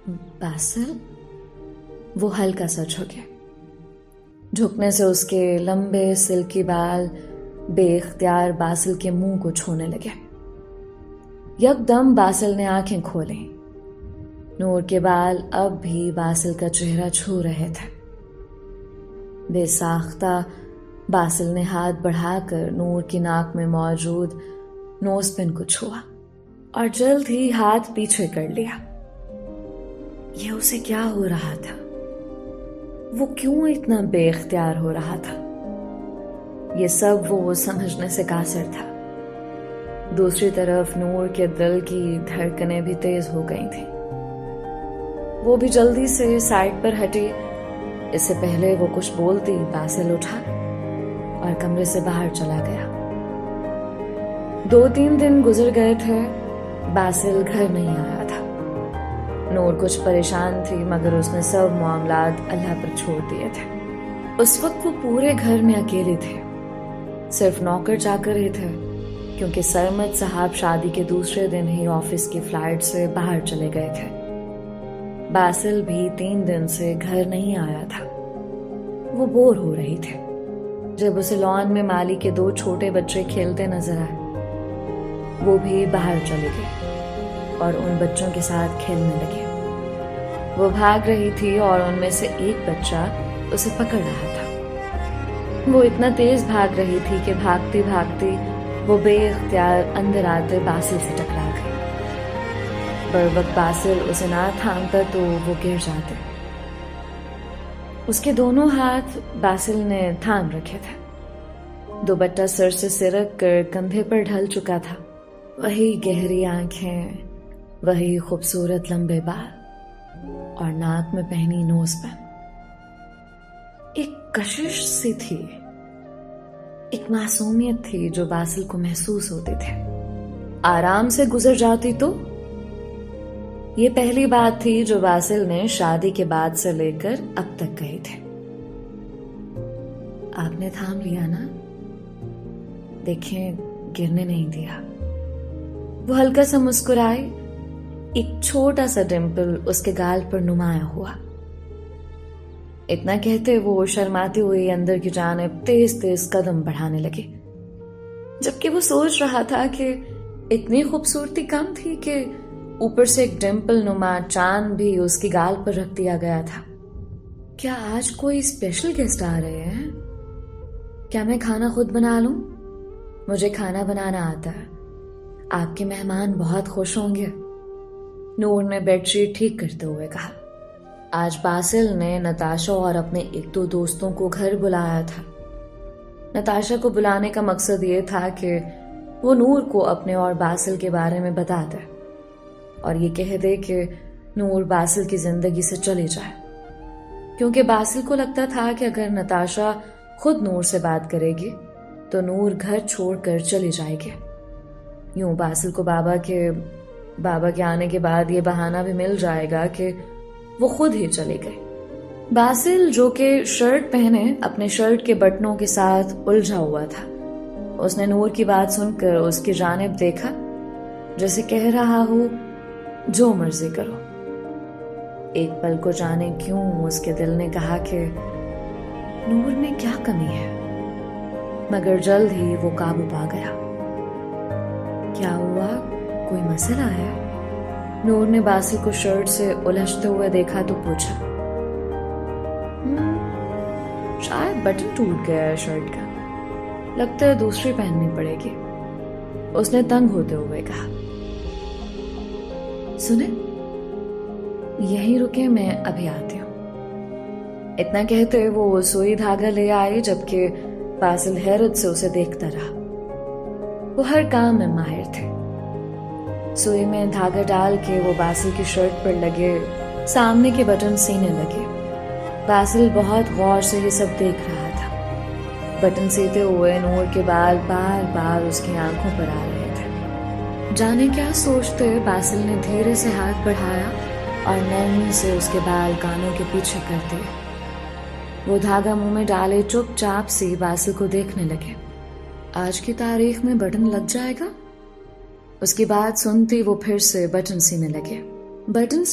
Basil. वो हल्का सा झुके। झुकने से उसके लंबे सिल्की बाल बेख्तियार बासिल के मुंह को छूने लगे। यकदम बासिल ने आंखें खोली। नूर के बाल अब भी बासिल का चेहरा छू रहे थे। बेसाख्ता बासिल ने हाथ बढ़ाकर नूर की नाक में मौजूद नोजपिन को छुआ और जल्द ही हाथ पीछे कर लिया। यह उसे क्या हो रहा था? वो क्यों इतना बेख्तियार हो रहा था? ये सब वो समझने से कासिर था। दूसरी तरफ नूर के दिल की धड़कनें भी तेज हो गई थी। वो भी जल्दी से साइड पर हटी। इससे पहले वो कुछ बोलती बासिल उठा और कमरे से बाहर चला गया। 2-3 दिन गुजर गए थे, बासिल घर नहीं आया था। नूर कुछ परेशान थी, मगर उसने सब मामलात अल्लाह पर छोड़ दिए थे। उस वक्त वो पूरे घर में अकेले थे। सिर्फ नौकर चाकर ही थे, क्योंकि सरमद साहब शादी के दूसरे दिन ही ऑफिस की फ्लाइट से बाहर चले गए थे। बासिल भी 3 दिन से घर नहीं आया था। वो बोर हो रही थी जब उसे लॉन में माली के 2 छोटे बच्चे खेलते नजर आए। वो भी बाहर चले गए और उन बच्चों के साथ खेलने लगे। वो भाग रही थी और उनमें से एक बच्चा उसे पकड़ रहा था। वो इतना तेज भाग रही थी कि भागती भागती वो बेइख्तियार अंदर आते बासिल से टकरा गई। पर वक्त बासिल उसे ना थामता तो वो गिर जाते। उसके दोनों हाथ बासिल ने थाम रखे थे। दुपट्टा सर से सिरक कर कंधे पर ढल चुका था। वही गहरी आंखें, वही खूबसूरत लंबे बाल और नाक में पहनी नोजपिन। एक कशिश सी थी, एक मासूमियत थी जो बासिल को महसूस होती थी। आराम से गुजर जाती तो? ये पहली बात थी जो बासिल ने शादी के बाद से लेकर अब तक कही थी। आपने थाम लिया ना? देखें, गिरने नहीं दिया। वो हल्का सा मुस्कुराई। एक छोटा सा डिंपल उसके गाल पर नुमाया हुआ। इतना कहते वो शर्माती हुई अंदर की जानिब तेज तेज कदम बढ़ाने लगी, जबकि वो सोच रहा था कि इतनी खूबसूरती कम थी कि ऊपर से एक डिंपल नुमा चांद भी उसकी गाल पर रख दिया गया था। क्या आज कोई स्पेशल गेस्ट आ रहे हैं? क्या मैं खाना खुद बना लूं? मुझे खाना बनाना आता है। आपके मेहमान बहुत खुश होंगे। नूर ने बेडशीट ठीक करते हुए कहा। आज बासिल ने नताशा और अपने 1-2 दोस्तों को घर बुलाया था। नताशा को बुलाने का मकसद ये था कि वो नूर को अपने और बासिल के बारे में बता दे और ये कह दे कि नूर बासिल की जिंदगी से चली जाए, क्योंकि बासिल को लगता था कि अगर नताशा खुद नूर से बात करेगी तो नूर घर छोड़कर चली जाएगी। यूं बासिल को बाबा के आने के बाद ये बहाना भी मिल जाएगा कि वो खुद ही चले गए। बासिल, जो कि शर्ट पहने अपने शर्ट के बटनों के साथ उलझा हुआ था, उसने नूर की बात सुनकर उसकी जानिब देखा, जैसे कह रहा हो जो मर्जी करो। एक पल को जाने क्यों उसके दिल ने कहा कि नूर में क्या कमी है, मगर जल्द ही वो काबू पा गया। क्या हुआ? कोई मसला है? नूर ने बासिल को शर्ट से उलझते हुए देखा तो पूछा। शायद बटन टूट गया है शर्ट का, लगता है दूसरी पहननी पड़ेगी, उसने तंग होते हुए कहा। सुने, यहीं रुके, मैं अभी आती हूं। इतना कहते वो सुई धागा ले आई, जबकि बासिल हैरत से उसे देखता रहा। वो हर काम में माहिर थे। सुई में धागा डाल के वो बासिल की शर्ट पर लगे सामने के बटन सीने लगे। बासिल बहुत गौर से ये सब देख रहा था। बटन सीते हुए नूर के बाल बार बार उसकी आंखों पर आ रहे थे। जाने क्या सोचते बासिल ने धीरे से हाथ बढ़ाया और नरमी से उसके बाल कानों के पीछे कर दिए। वो धागा मुंह में डाले चुपचाप सी बासिल को देखने लगे। आज की तारीख में बटन लग जाएगा? उसकी बात सुनती वो फिर से बटन सीने लगे। बटन